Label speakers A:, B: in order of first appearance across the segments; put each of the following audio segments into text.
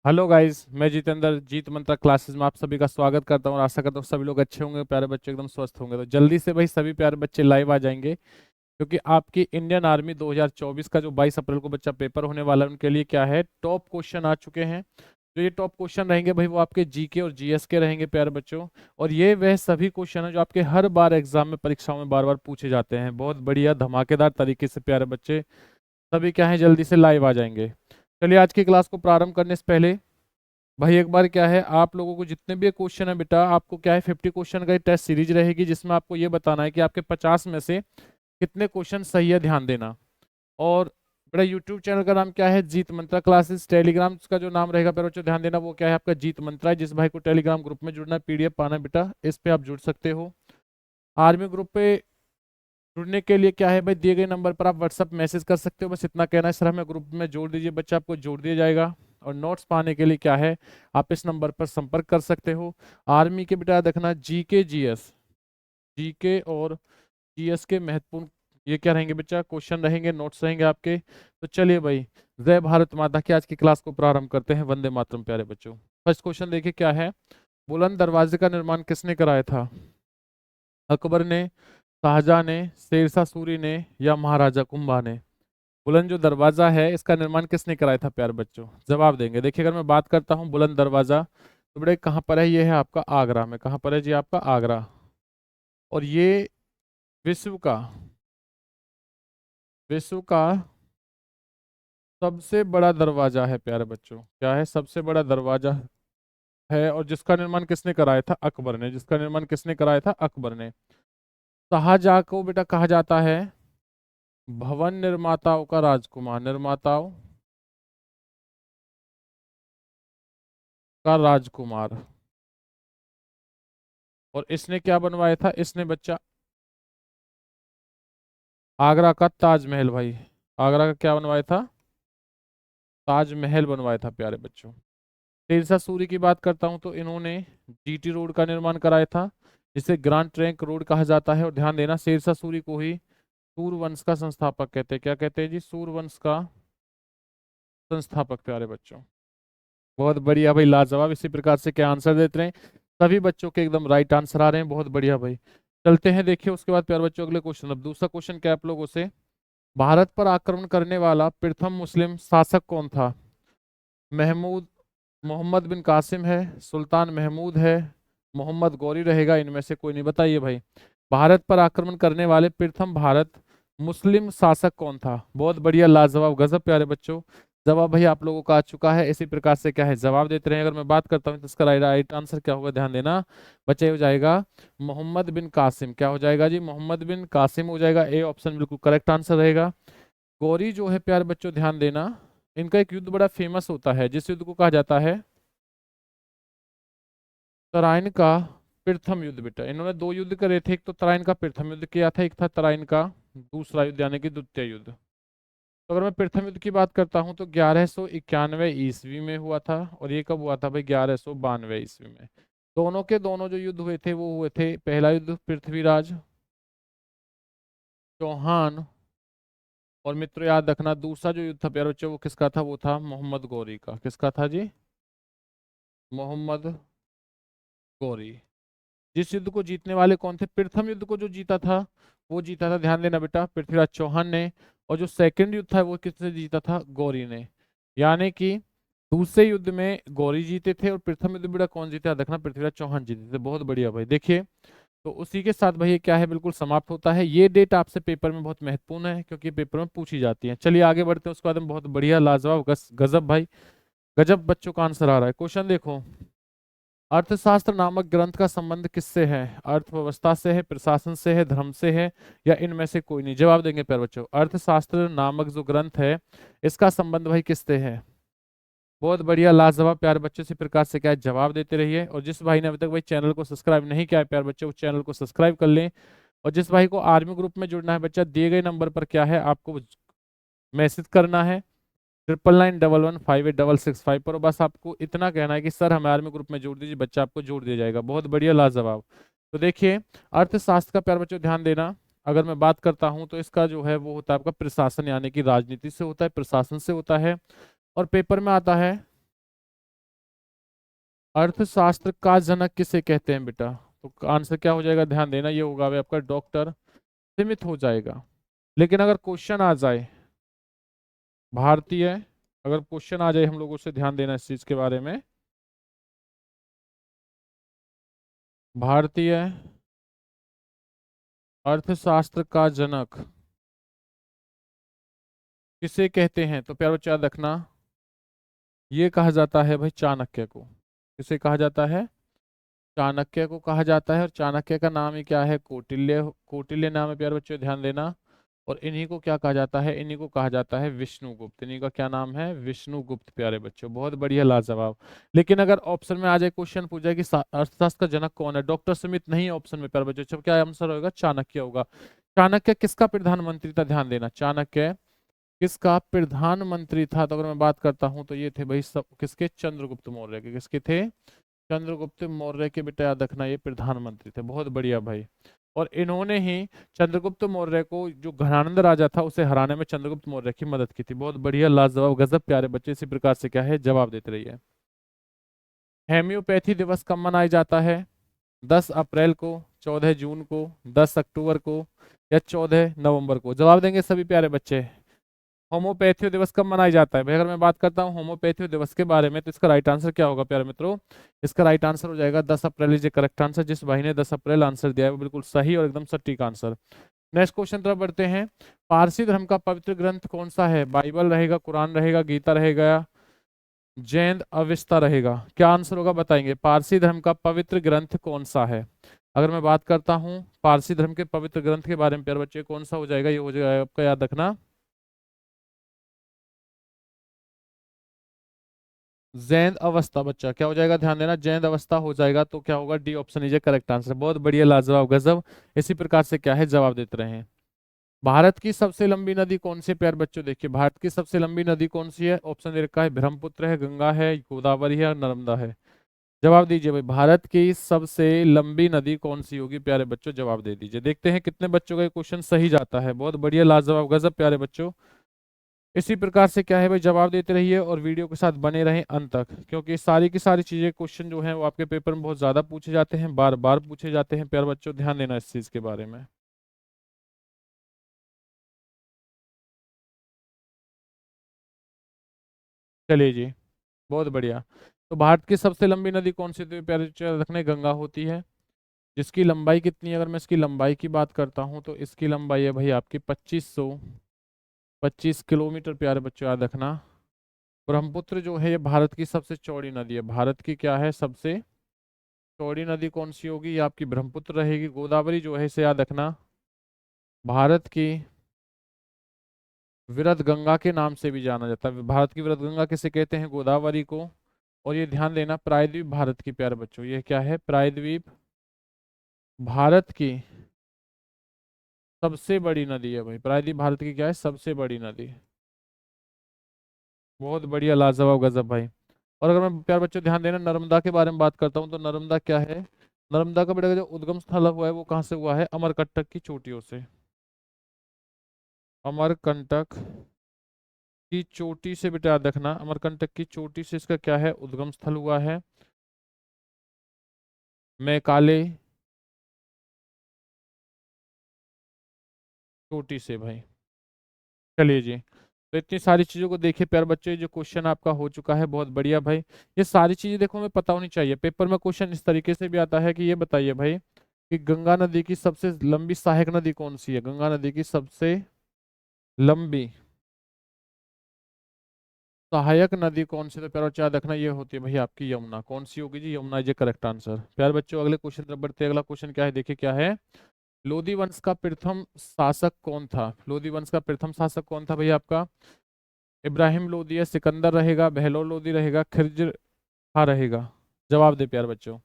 A: Hello guys, मैं जितेंद्र जीत मंत्रा classes में आप सभी का स्वागत करता हूँ और आशा करता हूँ सभी लोग अच्छे होंगे, प्यारे बच्चे एकदम स्वस्थ होंगे। तो जल्दी से भाई सभी प्यारे बच्चे लाइव आ जाएंगे, क्योंकि आपकी इंडियन आर्मी 2024 का जो 22 अप्रैल को बच्चा पेपर होने वाला है, उनके लिए क्या है, टॉप क्वेश्चन आ चुके हैं। जो ये टॉप क्वेश्चन रहेंगे भाई, वो आपके जीके और जीएस के रहेंगे प्यारे बच्चों। और ये वह सभी क्वेश्चन है जो आपके हर बार एग्जाम में, परीक्षाओं में बार बार पूछे जाते हैं, बहुत बढ़िया धमाकेदार तरीके से प्यारे बच्चे। सभी क्या है, जल्दी से लाइव आ जाएंगे। चलिए आज की क्लास को प्रारंभ करने से पहले भाई एक बार क्या है, आप लोगों को जितने भी क्वेश्चन है बेटा, आपको क्या है 50 क्वेश्चन का टेस्ट सीरीज रहेगी, जिसमें आपको ये बताना है कि आपके 50 में से कितने क्वेश्चन सही है, ध्यान देना। और बेटा यूट्यूब चैनल का नाम क्या है, जीत मंत्रा क्लासेस। टेलीग्राम का जो नाम रहेगा पर बच्चों ध्यान देना, वो क्या है आपका जीत मंत्रा है। जिस भाई को टेलीग्राम ग्रुप में जुड़ना है, पीडीएफ पाना है बेटा, इस पे आप जुड़ सकते हो। आर्मी ग्रुप पे जुड़ने के लिए क्या है भाई, दिए गए नंबर पर आप व्हाट्सअप मैसेज कर सकते हो, बस इतना कहना है सर हमें ग्रुप में जोड़ दीजिए, बच्चा आपको जोड़ दिया जाएगा। और नोट्स पाने के लिए क्या है, आप इस नंबर पर संपर्क कर सकते हो। आर्मी के बेटा देखना, जीके जीएस, जीके और जीएस के महत्वपूर्ण ये क्या रहेंगे बच्चा, क्वेश्चन रहेंगे, नोट्स रहेंगे आपके। तो चलिए भाई, जय भारत माता की आज की क्लास को प्रारंभ करते हैं। वंदे मातरम प्यारे बच्चों। फर्स्ट क्वेश्चन देखिए क्या है, बुलंद दरवाजे का निर्माण किसने कराया था? अकबर ने, शाहजहां ने, शेरशाह सूरी ने, या महाराजा कुंभा ने? बुलंद जो दरवाजा है, इसका निर्माण किसने कराया था प्यारे बच्चों? जवाब देंगे। देखिए अगर मैं बात करता हूँ बुलंद दरवाजा, तो बेटे कहाँ पर है, ये है आपका आगरा में। कहाँ पर है जी, आपका आगरा। और ये विश्व का विश्व का सबसे बड़ा दरवाजा है प्यारे बच्चों। क्या है, सबसे बड़ा दरवाजा है। और जिसका निर्माण किसने कराया था? अकबर ने। जिसका निर्माण किसने कराया था? अकबर ने। शाहजहां को बेटा कहा जाता है भवन निर्माताओं का राजकुमार, निर्माताओं का राजकुमार। और इसने क्या बनवाया था? इसने बच्चा आगरा का ताजमहल भाई। आगरा का क्या बनवाया था? ताजमहल बनवाया था प्यारे बच्चों। शेरशाह सूरी की बात करता हूं, तो इन्होंने जीटी रोड का निर्माण कराया था, जिसे ग्रांड ट्रंक रोड कहा जाता है। और ध्यान देना, शेरशाह सूरी को ही सूर्यवंश का संस्थापक कहते हैं। क्या कहते हैं जी? सूर्यवंश का संस्थापक प्यारे बच्चों। बहुत बढ़िया भाई, लाजवाब। इसी प्रकार से क्या आंसर देते रहे, सभी बच्चों के एकदम राइट आंसर आ रहे हैं, बहुत बढ़िया भाई। चलते हैं, देखिए उसके बाद प्यारे बच्चों अगले क्वेश्चन। अब दूसरा क्वेश्चन क्या है आप लोगों से, भारत पर आक्रमण करने वाला प्रथम मुस्लिम शासक कौन था? महमूद, मोहम्मद बिन कासिम है, सुल्तान महमूद है, मोहम्मद गौरी रहेगा, इनमें से कोई नहीं। बताइए भाई, भारत पर आक्रमण करने वाले प्रथम भारत मुस्लिम शासक कौन था? बहुत बढ़िया, लाजवाब, गजब प्यारे बच्चों। जवाब भाई आप लोगों का आ चुका है। इसी प्रकार से क्या है, जवाब देते रहे। अगर मैं बात करता हूँ तो इसका राइट आंसर क्या होगा, ध्यान देना बच्चे, हो जाएगा मोहम्मद बिन कासिम। क्या हो जाएगा जी? मोहम्मद बिन कासिम हो जाएगा। ए ऑप्शन बिल्कुल करेक्ट आंसर रहेगा। गौरी जो है प्यारे बच्चों, ध्यान देना, इनका एक युद्ध बड़ा फेमस होता है, जिस युद्ध को कहा जाता है तराइन का प्रथम युद्ध। बेटा इन्होंने दो युद्ध करे थे, एक तो तराइन का प्रथम युद्ध किया था, एक था तराइन का दूसरा युद्ध, यानी कि द्वितीय युद्ध। तो अगर मैं प्रथम युद्ध की बात करता हूँ, तो 1191 ईस्वी में हुआ था। और ये कब हुआ था भाई? 1192 ईस्वी में। दोनों के दोनों जो युद्ध हुए थे, वो हुए थे, पहला युद्ध पृथ्वीराज चौहान और मित्र याद रखना, दूसरा जो युद्ध था प्यारे बच्चों, वो किसका था? वो था मोहम्मद गौरी का। किसका था जी? मोहम्मद गौरी। जिस युद्ध को जीतने वाले कौन थे? प्रथम युद्ध को जो जीता था, वो जीता था, ध्यान देना बेटा, पृथ्वीराज चौहान ने। और जो सेकंड युद्ध था, वो किसने जीता था? गौरी ने। यानी कि दूसरे युद्ध में गौरी जीते थे, और प्रथम युद्ध बेटा कौन जीता? देखना, पृथ्वीराज चौहान जीते थे। बहुत बढ़िया भाई। देखिए, तो उसी के साथ भाई ये क्या है, बिल्कुल समाप्त होता है। ये डेट आपसे पेपर में बहुत महत्वपूर्ण है, क्योंकि पेपर में पूछी जाती है। चलिए आगे बढ़ते हैं, उसके बाद में बहुत बढ़िया, लाजवाब, गजब भाई, गजब बच्चों का आंसर आ रहा है। क्वेश्चन देखो, अर्थशास्त्र नामक ग्रंथ का संबंध किससे है? अर्थव्यवस्था से है, प्रशासन से है, धर्म से है, या इनमें से कोई नहीं? जवाब देंगे प्यारे बच्चों। अर्थशास्त्र नामक जो ग्रंथ है, इसका संबंध भाई किससे है? बहुत बढ़िया, लाजवाब प्यारे बच्चों। इसी प्रकार से क्या है, जवाब देते रहिए। और जिस भाई ने अभी तक भाई चैनल को सब्सक्राइब नहीं किया है प्यारे बच्चों, उस चैनल को सब्सक्राइब कर लें। और जिस भाई को आर्मी ग्रुप में जुड़ना है बच्चा, दिए गए नंबर पर क्या है, आपको मैसेज करना है 9991158665 पर। बस आपको इतना कहना है कि सर हमें आर्मी ग्रुप में जोड़ दीजिए, बच्चा आपको जोड़ दिया जाएगा। बहुत बढ़िया, लाजवाब। तो देखिए, अर्थशास्त्र का प्यारे बच्चों ध्यान देना, अगर मैं बात करता हूं, तो इसका जो है वो होता है आपका प्रशासन, यानी कि राजनीति से होता है, प्रशासन से होता है। और पेपर में आता है अर्थशास्त्र का जनक किसे कहते हैं बेटा? तो आंसर क्या हो जाएगा, ध्यान देना, ये होगा भाई आपका डॉक्टर स्मिथ हो जाएगा। लेकिन अगर क्वेश्चन आ जाए भारतीय, अगर क्वेश्चन आ जाए हम लोगों से, ध्यान देना इस चीज के बारे में, भारतीय अर्थशास्त्र का जनक किसे कहते हैं, तो प्यारे बच्चे याद रखना, ये कहा जाता है भाई चाणक्य को। किसे कहा जाता है? चाणक्य को कहा जाता है। और चाणक्य का नाम ही क्या है? कौटिल्य। कौटिल्य नाम है प्यारे बच्चों, ध्यान देना। और इन्हीं को क्या कहा जाता है? इन्हीं को कहा जाता है विष्णुगुप्त। इन्हीं का क्या नाम है? विष्णुगुप्त प्यारे बच्चों, बहुत बढ़िया, लाजवाब। लेकिन अगर ऑप्शन में आ जाए, क्वेश्चन पूछा कि अर्थशास्त्र का जनक कौन है, डॉक्टर स्मिथ नहीं ऑप्शन में प्यारे बच्चों, जब क्या आंसर होगा? चाणक्य होगा। चाणक्य किसका प्रधानमंत्री था? ध्यान देना, चाणक्य किसका प्रधानमंत्री था? तो अगर मैं बात करता हूं तो ये थे भाई सब किसके? चंद्रगुप्त मौर्य के। किसके थे? चंद्रगुप्त मौर्य के, बेटा याद रखना, ये प्रधानमंत्री थे। बहुत बढ़िया भाई। और इन्होंने ही चंद्रगुप्त मौर्य को, जो घनानंद राजा था, उसे हराने में चंद्रगुप्त मौर्य की मदद की थी। बहुत बढ़िया, लाजवाब, गजब प्यारे बच्चे। इसी प्रकार से क्या है, जवाब देते रहिए। हेम्योपैथी दिवस कब मनाया जाता है? 10 अप्रैल को, 14 जून को, 10 अक्टूबर को, या 14 नवंबर को? जवाब देंगे सभी प्यारे बच्चे। होम्योपैथी दिवस कब मनाया जाता है भाई? अगर मैं बात करता हूँ होम्योपैथी दिवस के बारे में, तो इसका राइट आंसर क्या होगा प्यारे मित्रों? इसका राइट आंसर हो जाएगा 10 अप्रैल इज करेक्ट आंसर। जिस भाई ने 10 अप्रैल आंसर दिया है वो बिल्कुल सही और एकदम सटीक आंसर। नेक्स्ट क्वेश्चन तरफ बढ़ते हैं। पारसी धर्म का पवित्र ग्रंथ कौन सा है? बाइबल रहेगा, कुरान रहेगा, गीता रहेगा, जैन अविस्ता रहेगा? क्या आंसर होगा बताएंगे। पारसी धर्म का पवित्र ग्रंथ कौन सा है? अगर मैं बात करता हूँ पारसी धर्म के पवित्र ग्रंथ के बारे में प्यारे बच्चे, कौन सा हो जाएगा? ये हो जाएगा आपका, याद रखना, जैन अवस्था। बच्चा क्या हो जाएगा? ध्यान देना, जैन अवस्था हो जाएगा। तो क्या होगा? D option is correct answer. बहुत बढ़िया, लाजवाब, गजब। इसी प्रकार से क्या है, जवाब देते रहे। भारत की सबसे लंबी नदी कौन सी है प्यारे बच्चों? देखिए, भारत की सबसे लंबी नदी कौन सी है? ऑप्शन दे रखा है, ब्रह्मपुत्र है, गंगा है, गोदावरी है, और नर्मदा है। जवाब दीजिए भाई, भारत की सबसे लंबी नदी कौन सी होगी प्यारे बच्चों? जवाब दे दीजिए। देखते हैं कितने बच्चों का क्वेश्चन सही जाता है। बहुत बढ़िया, लाजवाब, गजब प्यारे बच्चों। इसी प्रकार से क्या है भाई, जवाब देते रहिए और वीडियो के साथ बने रहें अंत तक, क्योंकि सारी की सारी चीजें, क्वेश्चन जो हैं वो आपके पेपर में बहुत ज्यादा पूछे जाते हैं, बार बार पूछे जाते हैं प्यारे बच्चों, ध्यान देना इस चीज के बारे में। चलिए जी, बहुत बढ़िया। तो भारत की सबसे लंबी नदी कौन सी थी प्यारे बच्चों? रखने, गंगा होती है। जिसकी लंबाई कितनी है? अगर मैं इसकी लंबाई की बात करता हूँ तो इसकी लंबाई है भाई आपकी 2525 किलोमीटर प्यारे बच्चों, याद रखना। ब्रह्मपुत्र जो है ये भारत की सबसे चौड़ी नदी है। भारत की क्या है? सबसे चौड़ी नदी कौन सी होगी? ये आपकी ब्रह्मपुत्र रहेगी। गोदावरी जो है, इसे याद रखना, भारत की विरध गंगा के नाम से भी जाना जाता है। भारत की विरध गंगा किसे कहते हैं? गोदावरी को। और ये ध्यान देना, प्रायद्वीप भारत की, प्यारे बच्चों, ये क्या है? प्रायद्वीप भारत की सबसे बड़ी नदी है भाई। प्रायद्वीप भारत की क्या है? सबसे बड़ी नदी। बहुत बढ़िया, लाजवाब, गजब भाई। और अगर मैं प्यारे बच्चों ध्यान देना, नर्मदा के बारे में बात करता हूँ, तो नर्मदा क्या है? नर्मदा का बेटा जो उद्गम स्थल हुआ है वो कहाँ से हुआ है? अमरकंटक की चोटियों से। अमरकंटक की चोटी से बेटा याद रखना, अमरकंटक की चोटी से इसका क्या है? उद्गम स्थल हुआ है। मैकाले चोटी से भाई। चलिए जी, तो इतनी सारी चीजों को देखिए प्यारे बच्चे, जो क्वेश्चन आपका हो चुका है, बहुत बढ़िया भाई। ये सारी चीजें देखो हमें पता होनी चाहिए। पेपर में क्वेश्चन इस तरीके से भी आता है कि ये बताइए भाई कि गंगा नदी की सबसे लंबी सहायक नदी कौन सी है? गंगा नदी की सबसे लंबी सहायक नदी कौन सी? तो प्यारे बच्चे याद रखना, ये होती है भाई आपकी यमुना। कौन सी होगी जी? यमुना, ये करेक्ट आंसर। प्यारे बच्चों अगले क्वेश्चन तरफ बढ़ते हैं। अगला क्वेश्चन क्या है, देखिए क्या है। लोधी वंश का प्रथम शासक कौन था? लोधी वंश का प्रथम शासक कौन था भाई आपका? इब्राहिम लोधी है, सिकंदर रहेगा, बहलोल लोधी रहेगा, खिज्र खा रहेगा? जवाब दे प्यारे बच्चों।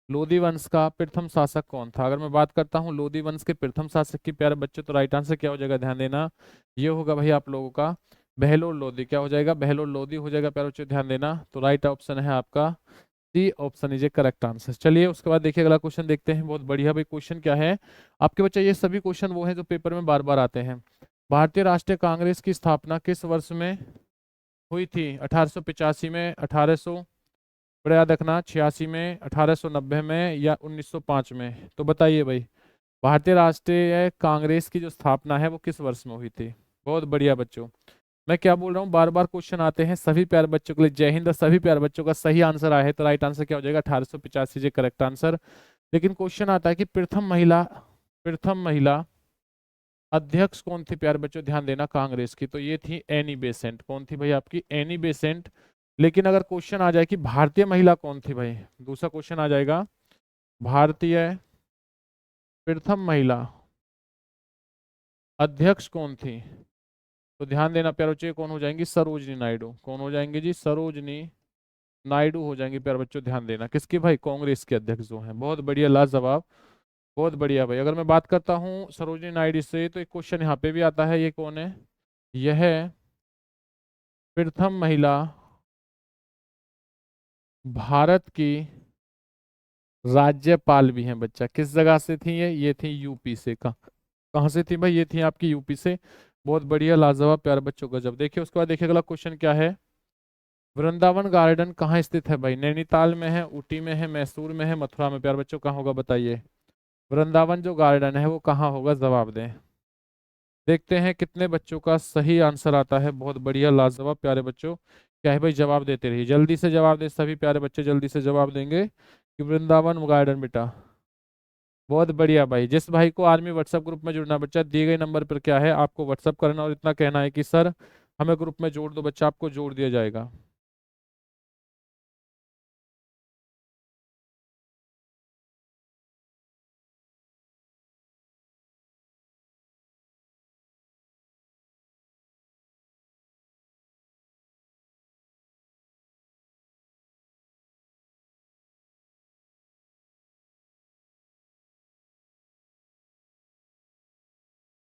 A: लोधी वंश का प्रथम शासक कौन था? अगर मैं बात करता हूँ लोधी वंश के प्रथम शासक की प्यारे बच्चों, तो राइट आंसर क्या हो जाएगा? ध्यान देना, ये होगा भाई आप लोगों का बहलोल लोधी। क्या हो जाएगा? बहलोल लोधी हो जाएगा प्यारे बच्चों, ध्यान देना। तो राइट ऑप्शन है आपका C option is a correct answer. चलिए उसके बाद देखिए अगला क्वेश्चन देखते हैं। बहुत बढ़िया भाई, क्वेश्चन क्या है आपके बच्चे? ये सभी क्वेश्चन वो हैं जो पेपर में बार बार आते हैं। भारतीय राष्ट्रीय कांग्रेस की स्थापना किस वर्ष में हुई थी? 1885 में, 1800 बड़ा याद रखना, 86 में, 1890 में या 1905 में। तो बताइए भाई, भारतीय राष्ट्रीय कांग्रेस की जो स्थापना है वो किस वर्ष में हुई थी? बहुत बढ़िया बच्चों। मैं क्या बोल रहा हूँ, बार बार क्वेश्चन आते हैं सभी प्यारे बच्चों के लिए। जय हिंद। सभी प्यारे बच्चों का सही आंसर आया है तो राइट आंसर क्या हो जाएगा? 1885 जी करेक्ट आंसर। लेकिन क्वेश्चन आता है कि प्रथम महिला अध्यक्ष कौन थी प्यारे बच्चों? ध्यान देना, कांग्रेस की। तो ये थी एनी बेसेंट। कौन थी भाई आपकी? Annie Besant. लेकिन अगर क्वेश्चन आ जाए कि भारतीय महिला कौन थी भाई, दूसरा क्वेश्चन आ जाएगा, भारतीय प्रथम महिला अध्यक्ष कौन थी? तो ध्यान देना प्यारे बच्चों, ये कौन हो जाएंगी? सरोजनी नायडू। कौन हो जाएंगे जी? सरोजनी नायडू हो जाएंगे प्यारे बच्चों। ध्यान देना, किसकी भाई? कांग्रेस के अध्यक्ष जो हैं। बहुत बढ़िया, लाजवाब, बहुत बढ़िया भाई। अगर मैं बात करता हूँ सरोजनी नायडू से, तो एक क्वेश्चन यहाँ पे भी आता है, ये कौन है? यह प्रथम महिला भारत की राज्यपाल भी हैं बच्चा। किस जगह से थी ये थी यूपी से। कहाँ से थी भाई? ये थी आपकी यूपी से। बहुत बढ़िया, लाजवाब प्यारे बच्चों का। जब देखिए उसके बाद देखिए अगला क्वेश्चन क्या है। वृंदावन गार्डन कहाँ स्थित है भाई? नैनीताल में है, ऊटी में है, मैसूर में है, मथुरा में? प्यारे बच्चों कहाँ होगा बताइए? वृंदावन जो गार्डन है वो कहाँ होगा? जवाब दें। देखते हैं कितने बच्चों का सही आंसर आता है। बहुत बढ़िया, लाजवाब प्यारे बच्चों। क्या है भाई? जवाब देते रहिए, जल्दी से जवाब दे। सभी प्यारे बच्चे जल्दी से जवाब देंगे कि वृंदावन गार्डन बेटा। बहुत बढ़िया भाई। जिस भाई को आर्मी व्हाट्सएप ग्रुप में जुड़ना बच्चा, दिए गए नंबर पर क्या है, आपको व्हाट्सएप करना और इतना कहना है कि सर हमें ग्रुप में जोड़ दो बच्चा, आपको जोड़ दिया जाएगा।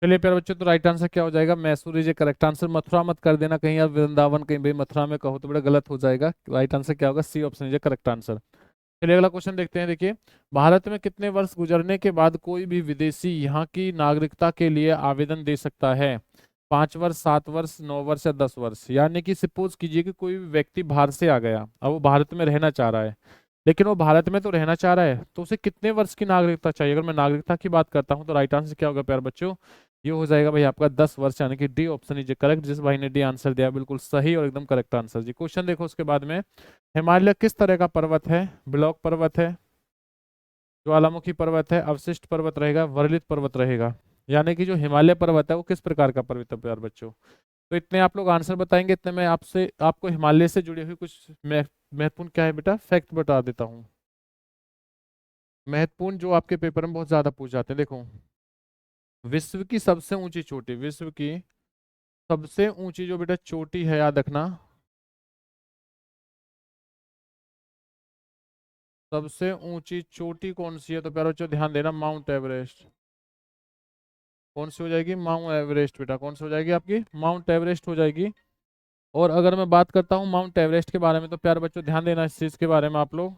A: चलिए प्यारे बच्चों, तो राइट आंसर क्या हो जाएगा? Mysore is correct answer. Mathura मत कर देना कहीं, आप वृंदावन कहीं भाई मथुरा में कहो तो बड़ा गलत हो जाएगा। राइट आंसर क्या होगा? C option is correct answer. चलिए अगला क्वेश्चन देखते हैं। देखिए, भारत में कितने वर्ष गुजरने के बाद कोई भी विदेशी यहाँ की नागरिकता के लिए आवेदन दे सकता है? 5 वर्ष, 7 वर्ष, 9 वर्ष या 10 वर्ष? यानी कि सपोज कीजिए कि कोई भी व्यक्ति बाहर से आ गया, अब वो भारत में रहना चाह रहा है, लेकिन वो भारत में तो रहना चाह रहा है, तो उसे कितने वर्ष की नागरिकता चाहिए? अगर मैं नागरिकता की बात करता हूँ तो राइट आंसर क्या होगा प्यारे बच्चों? ये हो जाएगा भाई आपका 10 वर्ष, यानी कि डी ऑप्शन इज करेक्ट। जिस भाई ने डी आंसर दिया बिल्कुल सही और एकदम करेक्ट आंसर जी। क्वेश्चन देखो उसके बाद में, हिमालय किस तरह का पर्वत है? ब्लॉक पर्वत है, ज्वालामुखी पर्वत है, अवशिष्ट पर्वत रहेगा, वर्लित पर्वत रहेगा? यानी कि जो हिमालय पर्वत है वो किस प्रकार का पर्वत है प्यार बच्चों? तो इतने आप लोग आंसर बताएंगे, इतने मैं आपसे आपको हिमालय से जुड़ी हुई कुछ महत्वपूर्ण क्या है बेटा, फैक्ट बता देता हूँ। महत्वपूर्ण जो आपके पेपर में बहुत ज्यादा पूछ जाते हैं। देखो, विश्व की सबसे ऊंची चोटी, विश्व की सबसे ऊंची जो बेटा चोटी है, याद रखना, सबसे ऊंची चोटी कौन सी है? तो प्यारे बच्चों ध्यान देना, माउंट एवरेस्ट। कौन सी हो जाएगी? माउंट एवरेस्ट बेटा। कौन सी हो जाएगी आपकी? माउंट एवरेस्ट हो जाएगी। और अगर मैं बात करता हूँ माउंट एवरेस्ट के बारे में, तो प्यारे बच्चों ध्यान देना इस चीज के बारे में आप लोग।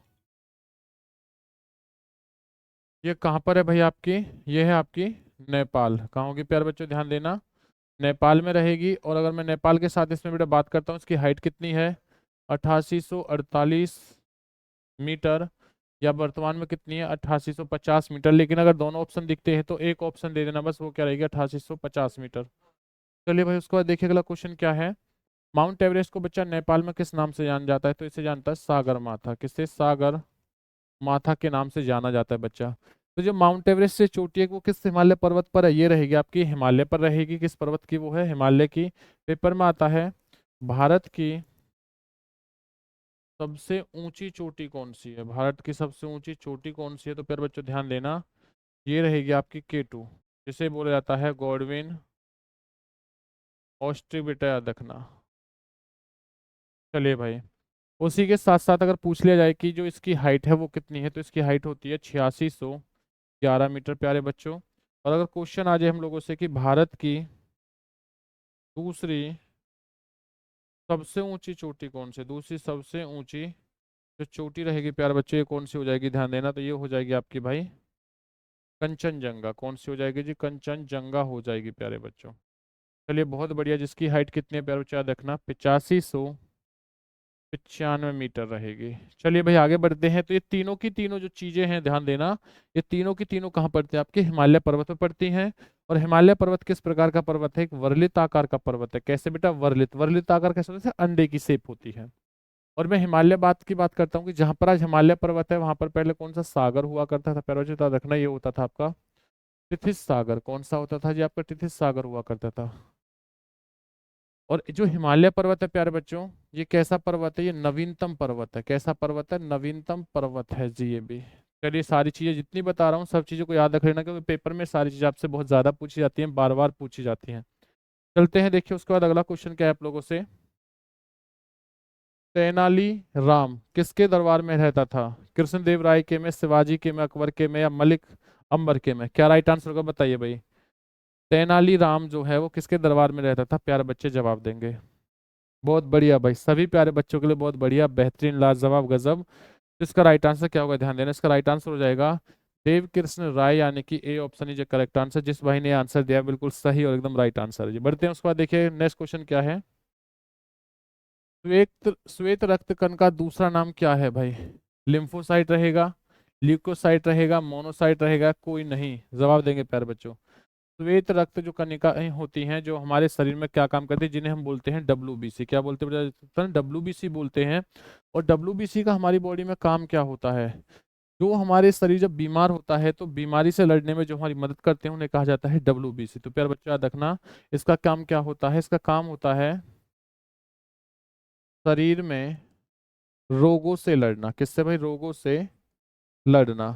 A: ये कहाँ पर है भाई आपकी? ये है आपकी नेपाल। कहाँ होगी प्यारे बच्चों? ध्यान देना, नेपाल में रहेगी। और अगर मैं नेपाल के साथ इसमें बेटा बात करता हूँ, इसकी हाइट कितनी है? 8848 मीटर। या वर्तमान में कितनी है? 8850 मीटर। लेकिन अगर दोनों ऑप्शन दिखते हैं तो एक ऑप्शन दे देना बस, वो क्या रहेगी? 8850 मीटर। चलिए भाई, उसके बाद देखिए अगला क्वेश्चन क्या है। माउंट एवरेस्ट को बच्चा नेपाल में किस नाम से जाना जाता है? तो इसे जानता है सागर माथा। किससे? सागर माथा के नाम से जाना जाता है बच्चा। तो जो माउंट एवरेस्ट से चोटी है वो किस हिमालय पर्वत पर है? ये रहेगी आपकी हिमालय पर रहेगी। किस पर्वत की वो है? हिमालय की। पेपर में आता है भारत की सबसे ऊंची चोटी कौन सी है? भारत की सबसे ऊंची चोटी कौन सी है? तो फिर बच्चों ध्यान देना, ये रहेगी आपकी K2, जिसे बोला जाता है गॉडविन ऑस्ट्रीबिटा, याद रखना। चलिए भाई, उसी के साथ साथ अगर पूछ लिया जाए कि जो इसकी हाइट है वो कितनी है, तो इसकी हाइट होती है 8611 मीटर प्यारे बच्चों। और अगर क्वेश्चन आ जाए हम लोगों से कि भारत की दूसरी सबसे ऊंची चोटी कौन सी, दूसरी सबसे ऊंची जो चोटी रहेगी प्यारे बच्चों, ये कौन सी हो जाएगी? ध्यान देना, तो ये हो जाएगी आपकी भाई कंचनजंगा। कौन सी हो जाएगी जी? कंचनजंगा हो जाएगी प्यारे बच्चों। चलिए बहुत बढ़िया। जिसकी हाइट कितनी है प्यारे बच्चों? याद रखना, 8500 95 मीटर रहेगी। चलिए भाई आगे बढ़ते हैं। तो ये तीनों की तीनों जो चीजें हैं ध्यान देना, ये तीनों की तीनों कहाँ पड़ती है? आपके हिमालय पर्वत में पड़ती हैं। और हिमालय पर्वत किस प्रकार का पर्वत है? एक वर्लित आकार का पर्वत है। कैसे बेटा? वर्लित। वर्लित आकार कैसे होता है? जैसे अंडे की शेप होती है। और मैं हिमालय बात की बात करता हूँ कि जहां पर आज हिमालय पर्वत है वहां पर पहले कौन सा सागर हुआ करता था? पैरोचिता रखना, ये होता था आपका तिथिस सागर। कौन सा होता था जी? आपका तिथिस सागर हुआ करता था। और जो हिमालय पर्वत है प्यारे बच्चों, ये कैसा पर्वत है? ये नवीनतम पर्वत है। कैसा पर्वत है? नवीनतम पर्वत है जी ये भी। चलिए सारी चीजें जितनी बता रहा हूँ सब चीजों को याद रख लेना, क्योंकि पेपर में सारी चीजें आपसे बहुत ज्यादा पूछी जाती हैं, बार बार पूछी जाती हैं। चलते हैं, देखिए उसके बाद अगला क्वेश्चन क्या है आप लोगों से। तेनाली राम किसके दरबार में रहता था? कृष्णदेव राय के में, शिवाजी के में, अकबर के में, या मलिक अंबर के में? क्या राइट आंसर होगा बताइए भाई। तेनाली राम जो है वो किसके दरबार में रहता था? प्यारे बच्चे जवाब देंगे। बहुत बढ़िया भाई, सभी प्यारे बच्चों के लिए बहुत बढ़िया, बेहतरीन, लाजवाब, गजब। तो इसका राइट आंसर क्या होगा? ध्यान देना, इसका राइट आंसर हो जाएगा देव कृष्ण राय, यानी कि A option is correct answer. जिस भाई ने आंसर दिया बिल्कुल सही और एकदम राइट आंसर है जी। बढ़ते हैं उसके बाद, देखिए नेक्स्ट क्वेश्चन क्या है। श्वेत श्वेत रक्त कण का दूसरा नाम क्या है भाई? लिम्फोसाइट रहेगा, ल्यूकोसाइट रहेगा, मोनोसाइट रहेगा, कोई नहीं? जवाब देंगे प्यारे बच्चों। श्वेत रक्त जो कणिकाएं होती हैं जो हमारे शरीर में क्या काम करती है, जिन्हें हम बोलते हैं डब्ल्यूबीसी। क्या बोलते हैं? डब्ल्यूबीसी बोलते हैं। और डब्ल्यूबीसी का हमारी बॉडी में काम क्या होता है? जो हमारे शरीर जब बीमार होता है तो बीमारी से लड़ने में जो हमारी मदद करते हैं उन्हें कहा जाता है डब्ल्यूबीसी। तो प्यारे बच्चों याद रखना, इसका काम क्या होता है? इसका काम होता है शरीर में रोगों से लड़ना। किससे भाई? रोगों से लड़ना।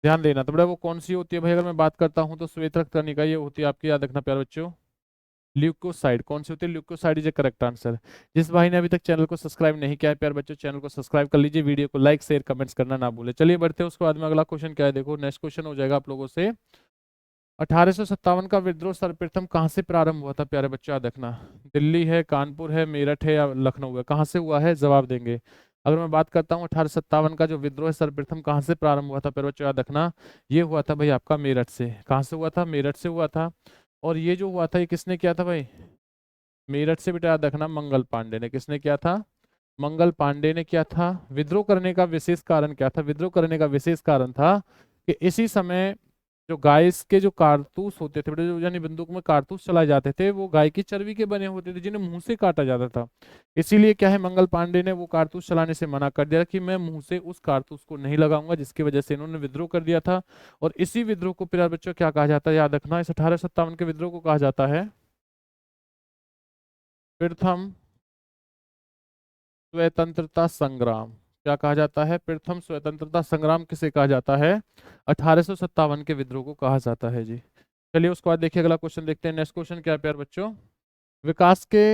A: ध्यान देना। तो बेटा वो कौन सी होती है भाई? अगर मैं बात करता हूँ तो श्वेत रक्त कणिका ये होती है आपकी, याद रखना प्यारे बच्चों, ल्यूकोसाइड। कौन सी होती है? Leukocyte is a correct answer. जिस भाई ने अभी तक चैनल को सब्सक्राइब नहीं किया है प्यारे बच्चों, चैनल को सब्सक्राइब कर लीजिए, वीडियो को लाइक शेयर कमेंट्स करना ना भूले। चलिए बढ़ते हैं उसके बाद में, अगला क्वेश्चन क्या है देखो। नेक्स्ट क्वेश्चन हो जाएगा आप लोगों से, 1857 का विद्रोह सर्वप्रथम कहाँ से प्रारंभ हुआ था? प्यारे बच्चों याद रखना, दिल्ली है, कानपुर है, मेरठ है, या लखनऊ है? कहाँ से हुआ है? जवाब देंगे। अगर मैं बात करता हूँ 1857 का जो विद्रोह है सर्वप्रथम कहाँ से प्रारंभ हुआ था प्यारे बच्चों याद रखना, ये हुआ था भाई आपका मेरठ से। कहाँ से हुआ था? मेरठ से हुआ था। और ये जो हुआ था ये किसने किया था भाई? मेरठ से बेटा याद रखना, मंगल पांडे ने। किसने किया था? मंगल पांडे ने किया था। विद्रोह करने का विशेष कारण क्या था? विद्रोह करने का विशेष कारण था कि इसी समय जो गाय के जो कारतूस होते थे बेटा, जो यानी बंदूक में कारतूस चलाए जाते थे, वो गाय की चर्बी के बने होते थे जिन्हें मुंह से काटा जाता था। इसीलिए क्या है, मंगल पांडे ने वो कारतूस चलाने से मना कर दिया कि मैं मुंह से उस कारतूस को नहीं लगाऊंगा, जिसकी वजह से इन्होंने विद्रोह कर दिया था। और इसी विद्रोह को प्यारे बच्चों क्या कहा जाता है? याद रखना, इस 1857 के विद्रोह को कहा जाता है प्रथम स्वतंत्रता संग्राम। क्या कहा जाता है? प्रथम स्वतंत्रता संग्राम किसे कहा जाता है? 1857 के विद्रोह को कहा जाता है जी। चलिए उसके बाद देखिए अगला क्वेश्चन देखते हैं। नेक्स्ट क्वेश्चन क्या है प्यारे बच्चों। विकास के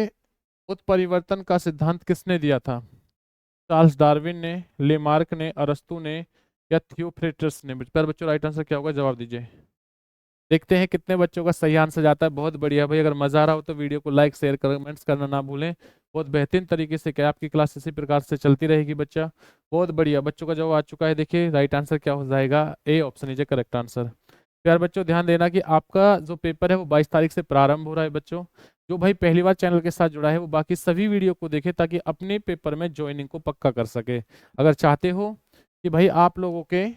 A: उत्परिवर्तन का सिद्धांत किसने दिया था? चार्ल्स डार्विन ने, लेमार्क ने, अरस्तू ने, या थियोफ्रेटस ने? प्यारे बच्चों राइट आंसर क्या होगा? जवाब दीजिए। देखते हैं कितने बच्चों का सही आंसर जाता है। बहुत बढ़िया भाई, अगर मजा आ रहा हो तो वीडियो को लाइक शेयर कमेंट्स करना ना भूलें। बहुत बेहतरीन तरीके से क्या आपकी क्लास इसी प्रकार से चलती रहेगी बच्चा। बहुत बढ़िया, बच्चों का जवाब आ चुका है। देखिए राइट आंसर क्या हो जाएगा? A option is a correct answer. प्यार बच्चों ध्यान देना कि आपका जो पेपर है वो 22 तारीख से प्रारंभ हो रहा है बच्चों। जो भाई पहली बार चैनल के साथ जुड़ा है वो बाकी सभी वीडियो को देखे ताकि अपने पेपर में ज्वाइनिंग को पक्का कर सके। अगर चाहते हो कि भाई आप लोगों के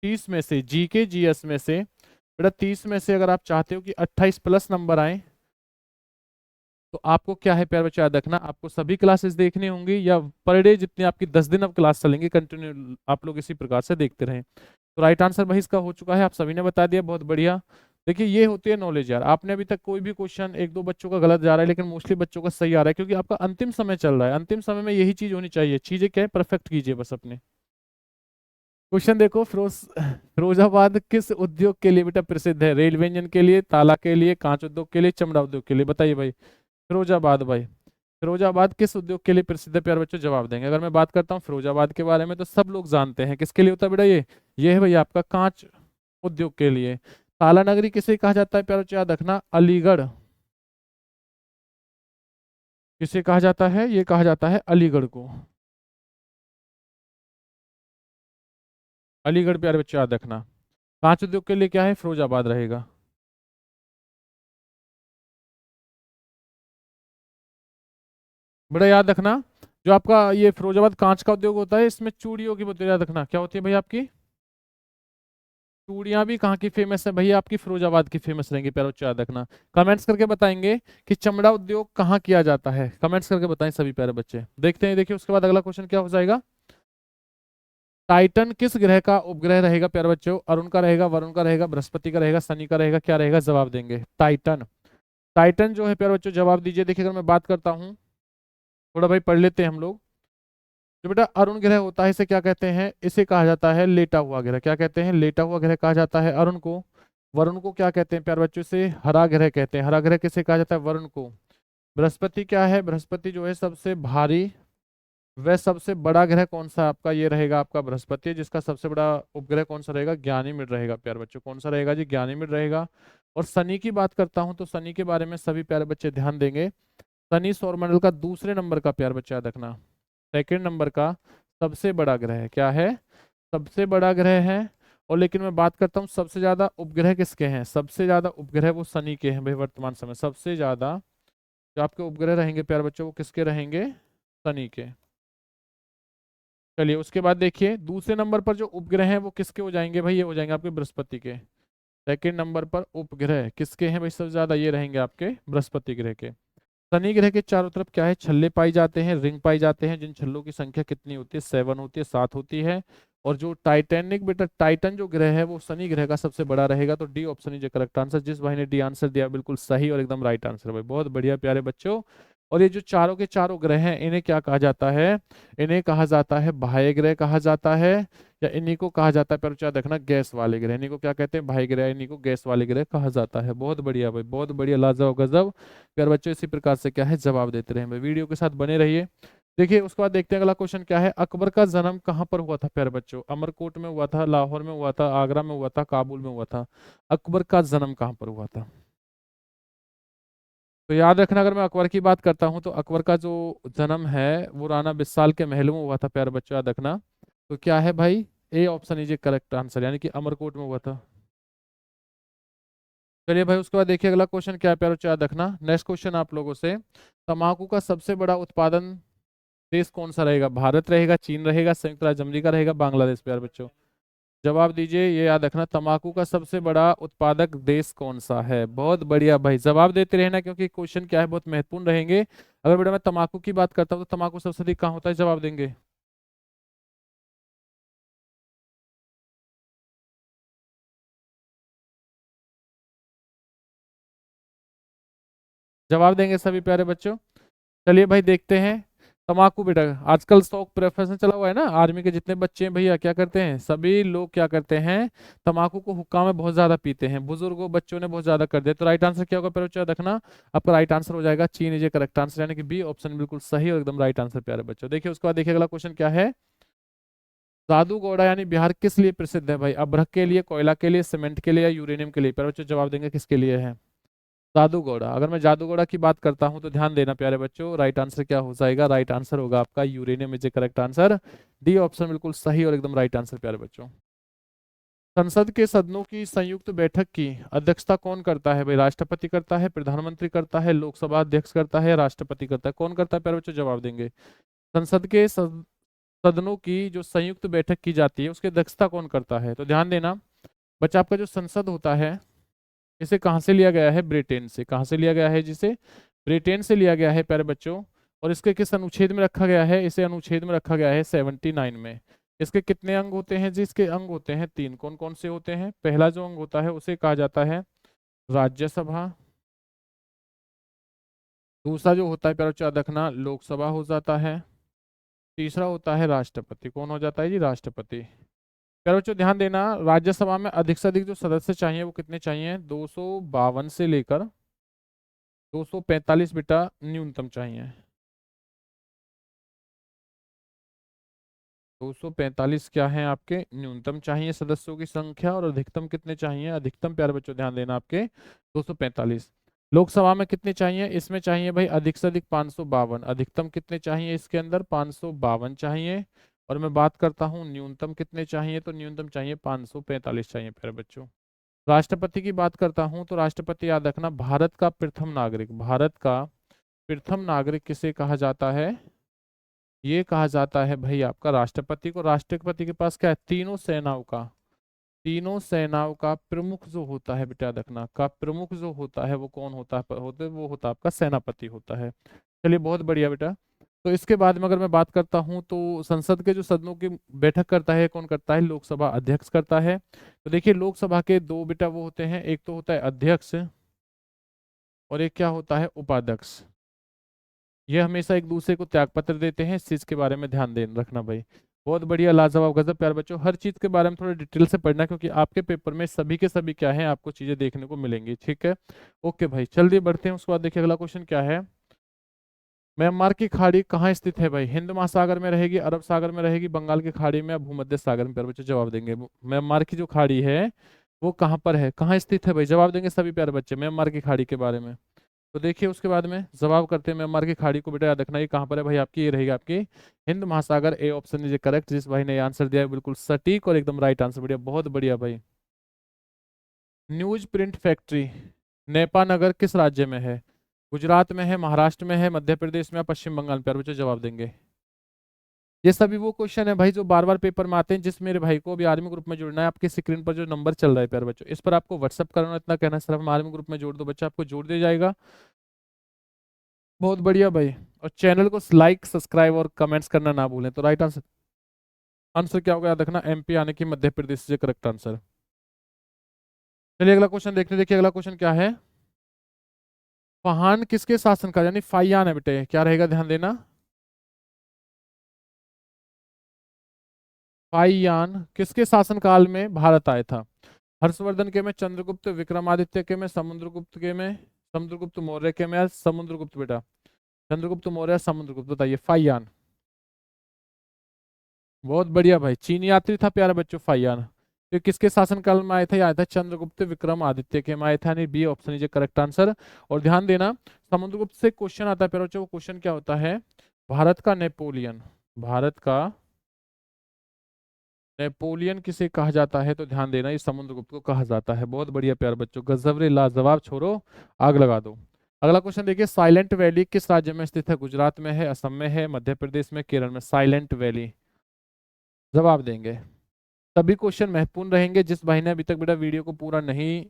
A: 30 में से जीके जीएस में से बेटा 30 में से अगर आप चाहते हो कि 28 प्लस नंबर आए, तो आपको क्या है प्यार बच्चे याद रखना, आपको सभी क्लासेस देखनी होंगी, या पर डे जितनी आपकी 10 दिन अब क्लास चलेंगे कंटिन्यू आप लोग इसी प्रकार से देखते रहें। तो राइट आंसर भाई इसका हो चुका है, आप सभी ने बता दिया, बहुत बढ़िया। देखिए ये होती है नॉलेज यार। आपने अभी तक कोई भी क्वेश्चन एक दो बच्चों का गलत जा रहा है, लेकिन मोस्टली बच्चों का सही आ रहा है, क्योंकि आपका अंतिम समय चल रहा है। अंतिम समय में यही चीज होनी चाहिए, चीजें क्या है परफेक्ट कीजिए बस अपने। क्वेश्चन देखो, फिरोजाबाद किस उद्योग के लिए बेटा प्रसिद्ध है? रेलवे इंजन के लिए, ताला के लिए, कांच उद्योग के लिए, चमड़ा उद्योग के लिए? बताइए भाई। फिरोजाबाद भाई, फिरोजाबाद किस उद्योग के लिए प्रसिद्ध है प्यारे बच्चों? जवाब देंगे। अगर मैं बात करता हूँ फिरोजाबाद के बारे में तो सब लोग जानते हैं, किसके लिए होता है बेटा? ये है भाई आपका कांच उद्योग के लिए। ताला नगरी किसे कहा जाता है प्यारे बच्चों? याद रखना, अलीगढ़। किसे कहा जाता है? ये कहा जाता है अलीगढ़ को। अलीगढ़ प्यारे बच्चों याद रखना। कांच उद्योग के लिए क्या है? फिरोजाबाद रहेगा। बड़ा याद रखना, जो आपका ये फिरोजाबाद कांच का उद्योग होता है, इसमें चूड़ियों की बहुत याद रखना क्या होती है भाई आपकी, चूड़ियां भी कहाँ की फेमस है भैया, आपकी फिरोजाबाद की फेमस रहेंगी, प्यारो याद रखना। कमेंट्स करके बताएंगे कि चमड़ा उद्योग कहाँ किया जाता है, कमेंट्स करके बताएं सभी प्यारे बच्चे। देखते हैं, देखिए उसके बाद अगला क्वेश्चन क्या हो जाएगा। टाइटन किस ग्रह का उपग्रह रहेगा प्यारे बच्चों, अरुण का रहेगा, वरुण का रहेगा, बृहस्पति का रहेगा, शनि का रहेगा, क्या रहेगा, जवाब देंगे। टाइटन, टाइटन जो है प्यारे बच्चों, जवाब दीजिए। देखिए अगर मैं बात करता हूँ, थोड़ा भाई पढ़ लेते हैं हम लोग। जो बेटा अरुण ग्रह होता है, इसे क्या कहते हैं, इसे कहा जाता है लेटा हुआ ग्रह, क्या कहते हैं, लेटा हुआ ग्रह कहा जाता है अरुण को। वरुण को क्या कहते हैं प्यारे बच्चों, से हरा ग्रह कहते हैं, हरा ग्रह किसे कहा जाता है, वरुण को। बृहस्पति क्या है, बृहस्पति जो है सबसे भारी वह सबसे बड़ा ग्रह कौन सा आपका, ये रहेगा आपका बृहस्पति, जिसका सबसे बड़ा उपग्रह कौन सा रहेगा, ज्ञानीमिड रहेगा प्यारे बच्चों, कौन सा रहेगा जी, ज्ञानीमिड रहेगा। और शनि की बात करता हूं तो शनि के बारे में सभी प्यारे बच्चे ध्यान देंगे। शनि सौरमंडल का दूसरे नंबर का प्यारे बच्चे याद रखना, सेकेंड नंबर का सबसे बड़ा ग्रह है, क्या है, सबसे बड़ा ग्रह है। और लेकिन मैं बात करता हूँ सबसे ज्यादा उपग्रह किसके हैं, सबसे ज्यादा उपग्रह वो शनि के हैं भाई, वर्तमान समय सबसे ज्यादा जो आपके उपग्रह रहेंगे प्यारे बच्चों, वो किसके रहेंगे, शनि के। चलिए उसके बाद देखिए दूसरे नंबर पर जो उपग्रह हैं वो किसके हो जाएंगे भाई, ये हो जाएंगे आपके बृहस्पति के। सेकेंड नंबर पर उपग्रह किसके हैं भाई सबसे ज्यादा, ये रहेंगे आपके बृहस्पति ग्रह के। शनि ग्रह के चारों तरफ क्या है, छल्ले पाई जाते हैं, रिंग पाई जाते हैं, जिन छल्लों की संख्या कितनी होती है, 7 होती है, 7 होती है। और जो टाइटैनिक बेटा टाइटन जो ग्रह है वो शनि ग्रह का सबसे बड़ा रहेगा, तो D option is correct answer. जिस भाई ने डी आंसर दिया बिल्कुल सही और एकदम राइट आंसर भाई, बहुत बढ़िया प्यारे बच्चों। और ये जो चारों के चारों ग्रह हैं इन्हें क्या कहा जाता है, इन्हें कहा जाता है बाह्य ग्रह कहा जाता है, या इन्हीं को कहा जाता है, पर चाहे देखना गैस वाले ग्रह, इन्हीं को क्या कहते हैं, बाह्य ग्रह, इन्हीं को गैस वाले ग्रह कहा जाता है। बहुत बढ़िया भाई, बहुत बढ़िया, लाजवाब गजब। प्यारे बच्चों इसी प्रकार से क्या है जवाब देते रहे भाई, वीडियो के साथ बने रहिए। देखिए उसके बाद देखते हैं अगला क्वेश्चन क्या है, अकबर का जन्म कहाँ पर हुआ था प्यारे बच्चों, अमरकोट में हुआ था, लाहौर में हुआ था, आगरा में हुआ था, काबुल में हुआ था, अकबर का जन्म कहाँ पर हुआ था। तो याद रखना, अगर मैं अकबर की बात करता हूँ तो अकबर का जो जन्म है वो राणा विशाल के महलों में हुआ था प्यारे बच्चों, याद रखना। तो क्या है भाई, A option is correct answer, यानी कि अमरकोट में हुआ था। चलिए भाई उसके बाद देखिए अगला क्वेश्चन क्या है प्यारे बच्चों, याद रखना। नेक्स्ट क्वेश्चन आप लोगों से, तम्बाकू का सबसे बड़ा उत्पादन देश कौन सा रहेगा, भारत रहेगा, चीन रहेगा, संयुक्त राज्य अमेरिका रहेगा, बांग्लादेश, प्यारे बच्चों जवाब दीजिए। ये याद रखना, तंबाकू का सबसे बड़ा उत्पादक देश कौन सा है। बहुत बढ़िया भाई, जवाब देते रहना क्योंकि क्वेश्चन क्या है बहुत महत्वपूर्ण रहेंगे। अगर बेटा मैं तंबाकू की बात करता हूँ तो तंबाकू सबसे अधिक कहाँ होता है, जवाब देंगे। जवाब देंगे सभी प्यारे बच्चों। चलिए भाई देखते हैं। तम्बाकू बेटा आजकल शौक प्रोफेशन चला हुआ है ना, आर्मी के जितने बच्चे हैं भैया क्या करते हैं, सभी लोग क्या करते हैं, तम्बाकू को हुक्का में बहुत ज्यादा पीते हैं, बुजुर्गों बच्चों ने बहुत ज्यादा कर दिया। तो राइट आंसर क्या होगा प्यारे बच्चों, देखना आपका राइट आंसर हो जाएगा चीन, इज करेक्ट आंसर, यानी कि बी ऑप्शन बिल्कुल सही और एकदम राइट आंसर प्यारे बच्चों। देखिए उसके बाद देखिए अगला क्वेश्चन क्या है, जादूगोड़ा यानी बिहार किस लिए प्रसिद्ध है भाई, अभ्रक के लिए, कोयला के लिए, सीमेंट के लिए, या यूरेनियम के लिए, प्यारे बच्चों जवाब देंगे किसके लिए है। जादूगोड़ा, अगर मैं जादूगोड़ा की बात करता हूं तो ध्यान देना प्यारे बच्चों, राइट आंसर क्या हो जाएगा, राइट आंसर होगा आपका uranium, is correct answer. D option बिल्कुल सही और एकदम राइट आंसर प्यारे बच्चों। संसद के सदनों की संयुक्त बैठक की अध्यक्षता कौन करता है भाई, राष्ट्रपति करता है, प्रधानमंत्री करता है, लोकसभा अध्यक्ष करता है, राष्ट्रपति करता है, कौन करता है प्यारे बच्चों, जवाब देंगे। संसद के सदनों की जो संयुक्त बैठक की जाती है उसकी अध्यक्षता कौन करता है, तो ध्यान देना बच्चा, आपका जो संसद होता है इसे कहाँ से लिया गया है, ब्रिटेन से, कहाँ से लिया गया है जिसे, ब्रिटेन से लिया गया है प्यारे बच्चों। और इसके किस अनुच्छेद में रखा गया है, इसे अनुच्छेद में रखा गया है 79 में। इसके कितने अंग होते हैं जी, इसके अंग होते हैं 3, कौन कौन से होते हैं, पहला जो अंग होता है उसे कहा जाता है राज्यसभा, दूसरा जो होता है प्यारे बच्चों याद रखना लोकसभा हो जाता है, तीसरा होता है राष्ट्रपति, कौन हो जाता है जी, राष्ट्रपति। प्यारे बच्चों ध्यान देना, राज्यसभा में अधिक से अधिक जो सदस्य चाहिए वो कितने चाहिए, 252 से लेकर 245 बेटा न्यूनतम चाहिए। 245 क्या है आपके न्यूनतम चाहिए सदस्यों की संख्या, और अधिकतम कितने चाहिए, अधिकतम प्यारे बच्चों ध्यान देना आपके 245। लोकसभा में कितने चाहिए, इसमें चाहिए भाई अधिक से अधिक 552, अधिकतम कितने चाहिए इसके अंदर 552 चाहिए। और मैं बात करता हूँ न्यूनतम कितने चाहिए, तो न्यूनतम चाहिए 545 चाहिए प्यारे बच्चों। राष्ट्रपति की बात करता हूँ तो राष्ट्रपति याद रखना भारत का प्रथम नागरिक, भारत का प्रथम नागरिक किसे कहा जाता है? ये कहा जाता है भाई आपका राष्ट्रपति को। राष्ट्रपति के पास क्या है? तीनों सेनाओं का प्रमुख जो होता है बेटा रखना, का प्रमुख जो होता है वो कौन होता है? वो होता है आपका सेनापति होता है। चलिए बहुत बढ़िया बेटा। तो इसके बाद में अगर मैं बात करता हूं तो संसद के जो सदनों की बैठक करता है कौन करता है? लोकसभा अध्यक्ष करता है। तो देखिए लोकसभा के दो बेटा वो होते हैं, एक तो होता है अध्यक्ष और एक क्या होता है? उपाध्यक्ष। ये हमेशा एक दूसरे को त्यागपत्र देते हैं, इस चीज के बारे में ध्यान देना रखना भाई। बहुत बढ़िया, लाजवाब, गजब प्यारे बच्चों। हर चीज के बारे में थोड़ा डिटेल से पढ़ना क्योंकि आपके पेपर में सभी के सभी क्या है आपको चीजें देखने को मिलेंगी, ठीक है? ओके भाई, चलिए बढ़ते हैं। उसके बाद देखिए अगला क्वेश्चन क्या है। म्यांमार की खाड़ी कहाँ स्थित है भाई? हिंद महासागर में रहेगी, अरब सागर में रहेगी, बंगाल की खाड़ी में या भूमध्य सागर में? प्यारे बच्चे जवाब देंगे। म्यांमार की जो खाड़ी है वो कहाँ पर है, कहाँ स्थित है भाई? जवाब देंगे सभी प्यारे बच्चे म्यांमार की खाड़ी के बारे में। तो देखिए उसके बाद में जवाब करते हैं। म्यांमार की खाड़ी को बेटा याद रखना, ये कहाँ पर है भाई आपकी? ये रहेगी आपकी हिंद महासागर। A option is correct. जिस भाई ने आंसर दिया है बिल्कुल सटीक और एकदम राइट आंसर। बढ़िया, बहुत बढ़िया भाई। न्यूज प्रिंट फैक्ट्री नेपानगर किस राज्य में है? गुजरात में है, महाराष्ट्र में है, मध्य प्रदेश में या पश्चिम बंगाल में? प्यारे बच्चों जवाब देंगे। ये सभी वो क्वेश्चन है भाई जो बार बार पेपर में आते हैं। जिस मेरे भाई को अभी आर्मी ग्रुप में जुड़ना है, आपकी स्क्रीन पर जो नंबर चल रहा है प्यारे बच्चों, इस पर आपको व्हाट्सअप करना, इतना कहना है सिर्फ हम आर्मी ग्रुप में जोड़ दो बच्चा, आपको जोड़ दिया जाएगा। बहुत बढ़िया भाई। और चैनल को लाइक सब्सक्राइब और कमेंट्स करना ना भूलें। तो राइट आंसर आंसर क्या होगा याद रखना, एमपी आने की मध्य प्रदेश से करेक्ट आंसर। चलिए अगला क्वेश्चन देखते हैं। देखिए अगला क्वेश्चन क्या है। फाहान किसके शासनकाल, यानी फाइयान है बेटे, क्या रहेगा ध्यान देना। फाइयान किसके शासनकाल में भारत आया था? हर्षवर्धन के में, चंद्रगुप्त, विक्रमादित्य के में, समुद्रगुप्त के में, समुद्रगुप्त मौर्य के में या समुद्रगुप्त बेटा? चंद्रगुप्त मौर्य, समुद्रगुप्त, बताइए। फाइयान। बहुत बढ़िया भाई, चीनी यात्री था प्यारे बच्चों फाइयान। तो किसके शासनकाल में आया था? ये आया था चंद्रगुप्त विक्रम आदित्य के में आया था, यानी B option is correct answer. और ध्यान देना समुद्रगुप्त से क्वेश्चन आता है प्यारे बच्चों, वो क्वेश्चन क्या होता है? भारत का नेपोलियन, भारत का नेपोलियन किसे कहा जाता है? तो ध्यान देना ये समुद्रगुप्त को कहा जाता है। बहुत बढ़िया प्यारे बच्चों, गजब रे लाजवाब, छोड़ो आग लगा दो। अगला क्वेश्चन देखिए, साइलेंट वैली किस राज्य में स्थित है? गुजरात में है, असम में है, मध्य प्रदेश में, केरल में? साइलेंट वैली जवाब देंगे। सभी क्वेश्चन महत्वपूर्ण रहेंगे। जिस भाई ने अभी तक बेटा वीडियो को पूरा नहीं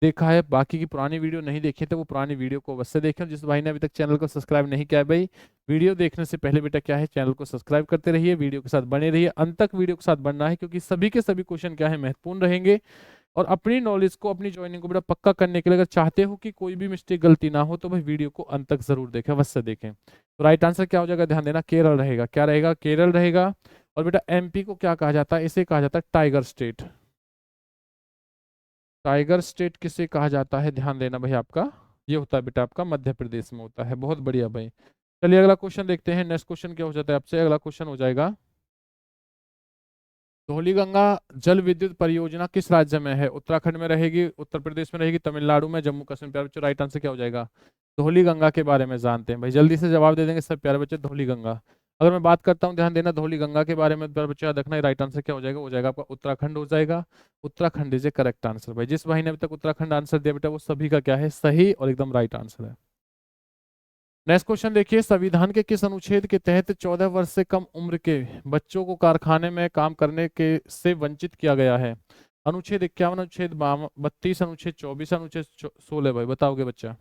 A: देखा है, बाकी की पुरानी वीडियो नहीं देखी, तो वो पुरानी वीडियो को अवश्य देखें। जिस भाई ने अभी तक चैनल को सब्सक्राइब नहीं किया है भाई, वीडियो देखने से पहले बेटा क्या है, चैनल को सब्सक्राइब करते रहिए, वीडियो के साथ बने रहिए, अंत तक वीडियो के साथ बनना है क्योंकि सभी के सभी क्वेश्चन क्या है महत्वपूर्ण रहेंगे। और अपनी नॉलेज को, अपनी ज्वाइनिंग को बेटा पक्का करने के लिए अगर चाहते हो कि कोई भी मिस्टेक गलती ना हो तो भाई वीडियो को अंत तक जरूर देखें, अवश्य देखें। तो राइट आंसर क्या हो जाएगा ध्यान देना, केरल रहेगा। क्या रहेगा? केरल रहेगा। और बेटा एमपी को क्या कहा जाता है? इसे कहा जाता है टाइगर स्टेट। टाइगर स्टेट किसे कहा जाता है? ध्यान देना भाई आपका, ये होता है बेटा आपका मध्य प्रदेश में होता है। बहुत बढ़िया भाई। चलिए अगला क्वेश्चन देखते हैं। नेक्स्ट क्वेश्चन क्या हो जाता है आपसे? अगला क्वेश्चन हो जाएगा, धौलीगंगा जल विद्युत परियोजना किस राज्य में है? उत्तराखंड में रहेगी, उत्तर प्रदेश में रहेगी, तमिलनाडु में, जम्मू कश्मीर? प्यारे बच्चों राइट आंसर क्या हो जाएगा? धौलीगंगा के बारे में जानते हैं भाई, जल्दी से जवाब दे देंगे सब प्यारे बच्चे। धौलीगंगा, अगर मैं बात करता हूँ ध्यान देना धौलीगंगा के बारे में प्यारे बच्चों याद रखना, राइट आंसर क्या हो जाएगा? हो जाएगा आपका उत्तराखंड हो जाएगा। Uttarakhand is a correct answer भाई। जिस भाई ने अभी तक उत्तराखंड आंसर दिया बेटा वो सभी का क्या है? सही और एकदम राइट आंसर है। नेक्स्ट क्वेश्चन देखिए, संविधान के किस अनुच्छेद के तहत 14 वर्ष से कम उम्र के बच्चों को कारखाने में काम करने के से वंचित किया गया है? अनुच्छेद 51, अनुच्छेद 32, अनुच्छेद 24, अनुच्छेद 16? भाई बताओगे बच्चा?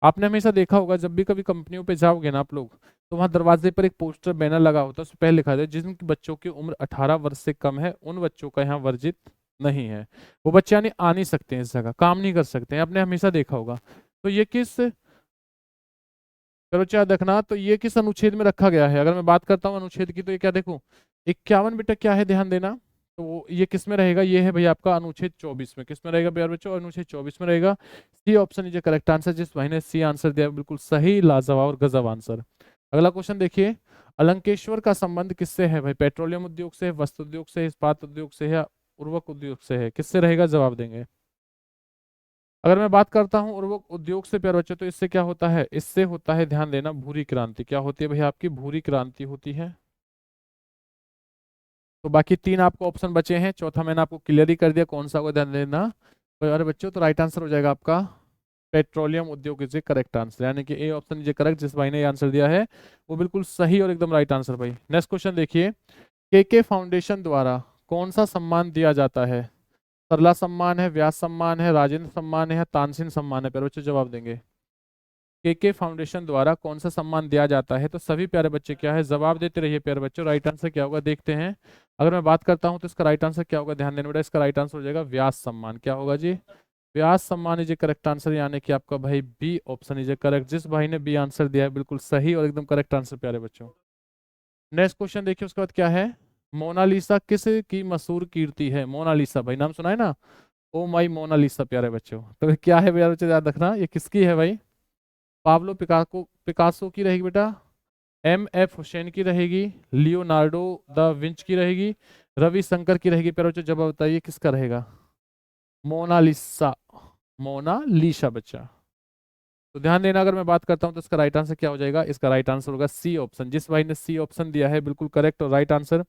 A: आपने हमेशा देखा होगा जब भी कभी कंपनियों पे जाओगे ना आप लोग, तो वहां दरवाजे पर एक पोस्टर बैनर लगा होता है, उस पर पहले लिखा है जिन बच्चों की उम्र 18 वर्ष से कम है उन बच्चों का यहाँ वर्जित नहीं है। वो बच्चे यानी आ नहीं सकते हैं, इस जगह काम नहीं कर सकते हैं, आपने हमेशा देखा होगा। तो ये किस, चलो क्या देखना, तो ये किस अनुच्छेद में रखा गया है? अगर मैं बात करता हूँ अनुच्छेद की तो ये क्या देखो, 51 बेटा क्या है ध्यान देना। तो ये किस में रहेगा? ये है भैया आपका अनुच्छेद 24 में। किस में रहेगा प्यारे बच्चों? अनुच्छेद 24 में रहेगा। C option is correct answer. जिस भाई ने सी आंसर दिया बिल्कुल सही, लाजवाब और गजब आंसर। अगला क्वेश्चन देखिए, अलंकेश्वर का संबंध किससे है भाई? पेट्रोलियम उद्योग से, वस्त्र उद्योग से, इस्पात उद्योग से या उर्वरक उद्योग से है? किससे रहेगा? जवाब देंगे। अगर मैं बात करता हूँ उर्वरक उद्योग से प्यारे बच्चों, तो इससे क्या होता है? इससे होता है ध्यान देना भूरी क्रांति। क्या होती है भैया आपकी? भूरी क्रांति होती है। तो बाकी तीन आपको ऑप्शन बचे हैं, चौथा मैंने आपको क्लियर ही कर दिया कौन सा होगा ध्यान देना। तो अरे बच्चों तो राइट आंसर हो जाएगा आपका पेट्रोलियम उद्योग इज ए करेक्ट आंसर, यानी कि A option is a correct. जिस भाई ने आंसर दिया है वो बिल्कुल सही और एकदम राइट आंसर भाई। नेक्स्ट क्वेश्चन देखिए, के फाउंडेशन द्वारा कौन सा सम्मान दिया जाता है? सरला सम्मान है, व्यास सम्मान है, राजेंद्र सम्मान है या तानसेन सम्मान है? प्यारे बच्चे जवाब देंगे। के फाउंडेशन द्वारा कौन सा सम्मान दिया जाता है? तो सभी प्यारे बच्चे क्या है जवाब देते रहिए प्यारे बच्चों। राइट आंसर क्या होगा देखते हैं। अगर मैं बात करता हूं तो इसका राइट आंसर क्या होगा, ध्यान देने बेटा। इसका राइट आंसर हो जाएगा व्यास सम्मान। क्या होगा जी? व्यास सम्मान इज ए करेक्ट आंसर, यानी कि आपका भाई B option is a correct. जिस भाई ने बी आंसर दिया है बिल्कुल सही और एकदम करेक्ट आंसर प्यारे बच्चों। नेक्स्ट क्वेश्चन देखिए उसके बाद क्या है। मोनालिसा किस की मशहूर कीर्ति है? मोनालिसा भाई नाम सुना है ना, ओ माई मोनालिसा प्यारे बच्चों। तो क्या है प्यारे बच्चे याद रखना, ये किसकी है भाई? पाब्लो पिकासो की रहेगी बेटा, एम.एफ. हुसैन की रहेगी, लियोनार्डो द विंच की रहेगी, रविशंकर की रहेगी? प्यारे बच्चों जवाब बताइए किसका रहेगा? मोनालिसा, मोनालिसा बच्चा। तो ध्यान देना, अगर मैं बात करता हूं तो इसका राइट आंसर क्या हो जाएगा? इसका राइट आंसर होगा सी ऑप्शन। जिस भाई ने सी ऑप्शन दिया है बिल्कुल करेक्ट और राइट आंसर।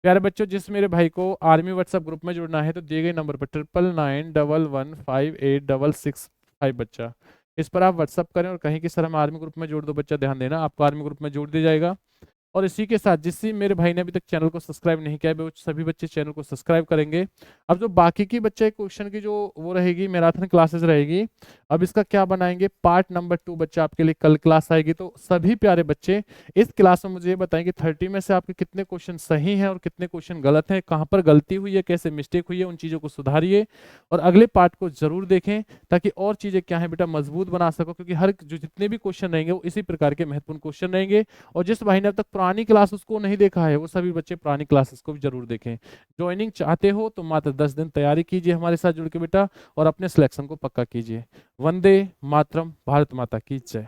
A: प्यारे बच्चों जिस मेरे भाई को आर्मी व्हाट्सएप ग्रुप में जुड़ना है तो दिए गए नंबर पर 9991158665 बच्चा, इस पर आप व्हाट्सअप करें और कहीं कि सर हम आर्मी ग्रुप में जोड़ दो। बच्चा ध्यान देना, आपको आर्मी ग्रुप में जोड़ दिया जाएगा। और इसी के साथ जिस मेरे भाई ने अभी तक चैनल को सब्सक्राइब नहीं किया है वो सभी बच्चे चैनल को सब्सक्राइब करेंगे। अब जो बाकी की बच्चे क्वेश्चन की जो वो रहेगी मैराथन क्लासेस रहेगी, अब इसका क्या बनाएंगे पार्ट नंबर 2 बच्चा आपके लिए कल क्लास आएगी। तो सभी प्यारे बच्चे इस क्लास में मुझे ये बताएंगे 30 में से आपके कितने क्वेश्चन सही हैं और कितने क्वेश्चन गलत हैं, कहाँ पर गलती हुई है, कैसे मिस्टेक हुई है, उन चीज़ों को सुधारिए और अगले पार्ट को जरूर देखें ताकि और चीज़ें क्या है बेटा मजबूत बना सको। क्योंकि हर जो जितने भी क्वेश्चन रहेंगे वो इसी प्रकार के महत्वपूर्ण क्वेश्चन रहेंगे। और जिस भाई ने अब तक पुरानी क्लास उसको नहीं देखा है वो सभी बच्चे पुरानी क्लासेस को भी जरूर देखें। ज्वाइनिंग चाहते हो तो मात्र 10 दिन तैयारी कीजिए हमारे साथ जुड़ के बेटा और अपने सिलेक्शन को पक्का कीजिए। वंदे मातरम, भारत माता की जय।